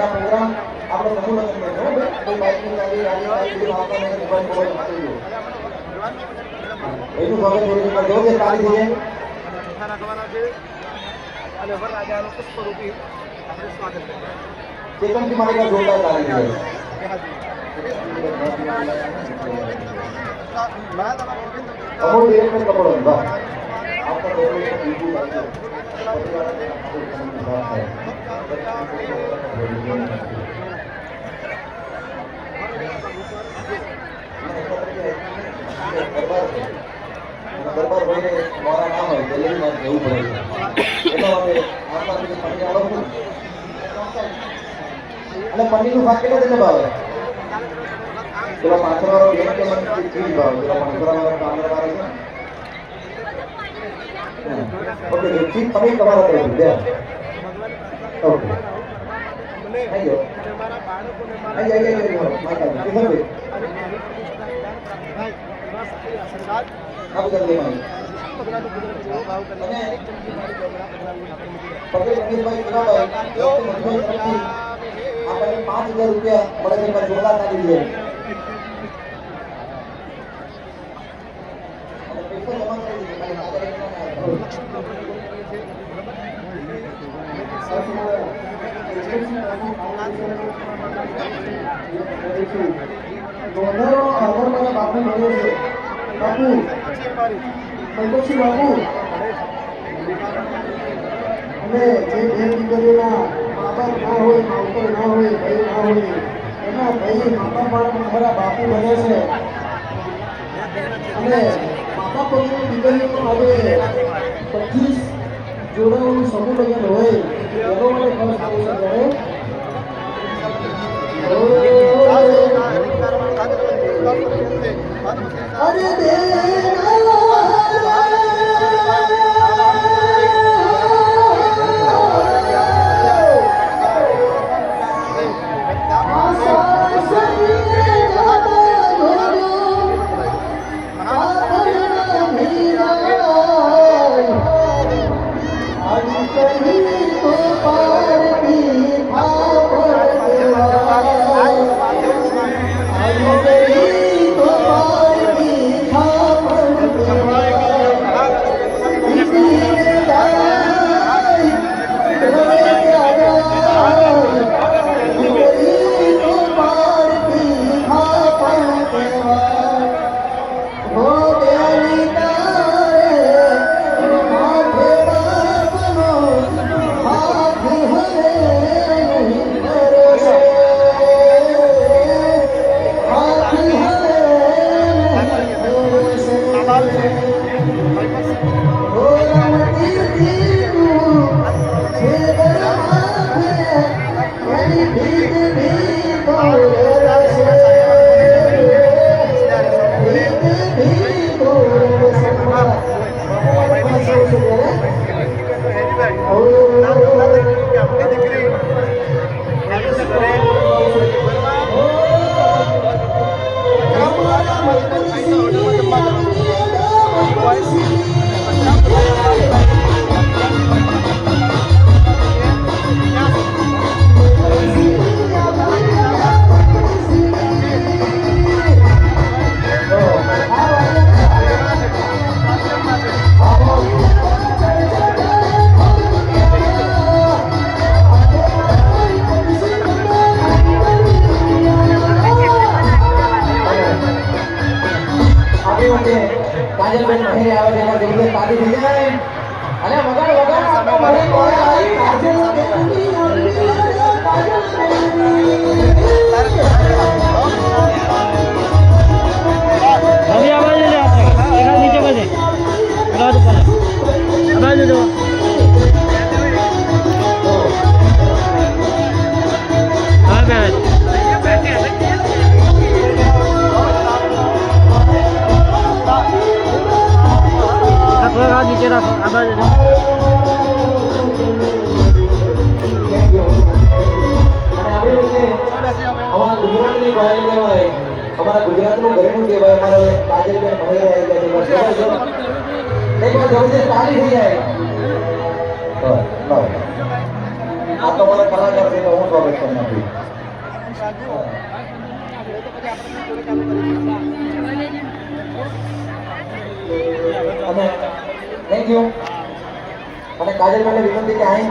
Programme આપણે સમૂહ લગ્ન છે કોઈ બાઈકની ગાડી ગાડી આવતા મોબાઈલ આપી એનું સ્વાગત થોડી વાર દો કે તાળી થઈ જાય રાખવાના છે અને વરરાજાનું પુષ્પરૂપી આપણે સ્વાગત કરીએ ચેતનજી મારી કા જોરદાર તાળી છે અમો દેવ में कपड़ों बा आपका देव में बिल्कुल दरबार होने हमारा नाम है दिल्ली में जरूर पड़ेगा એટલા માટે આપણા જે પાણી આવો છો અને પનીરનું શાક કેટલા તેને ભાવે પેલા પાછળવાળો બેન કે મને ચીજ ભાવે પેલા પાછળવાળો કામદાર આવે છે ઓકે જે ચીજ પનીર તમારા તરફ દે ઓકે આઈ જાઓ માતા કિધર બે આપણે જલ્દી માં પટેલ રમેશભાઈ કુનાભાઈ આપણે 5000 રૂપિયા મળે છે જોડા નાખી દે પૈસા બાપુ સંતોષી બાપુ અને જે બે દીકરીઓના મા બાપ ના હોય માવતર ના હોય ભાઈ ના હોય એના ભાઈ મા બાપ વાળા મારા બાપુ બને છે અને મા બાપ વગરની દીકરીઓનું હવે 25 જોડાઓનું સમૂહ લગ્ન હોય એનો મને ખર્ચ આવશે ત્યારે અરે કાજલબેન મહેરે આવે છે એમાં જલ્દી તાળી થઈ જાય અને વગાડ વગાડ આપણો મહેર કોણ આવી કાજલ બેની અભી આવાજ લે આપને એકા નીચે બજે આવાજ ઉપર આવાજ દો હા બેન हाथ नीचे रखो आवाज हमारा गुजरात में घरेलू कहेवाय हमारा गुजरात में घरेलू कहेवाय हमारे काजलबेन महेर आई गया એક વાર જબરજસ્ત તાળી થઈ જાય. આ તો મને કલાકાર છે તો હું સ્વાગત કરી નાખું. અને થેન્ક યુ. અને કાજલ મને વિનંતી કે અહીં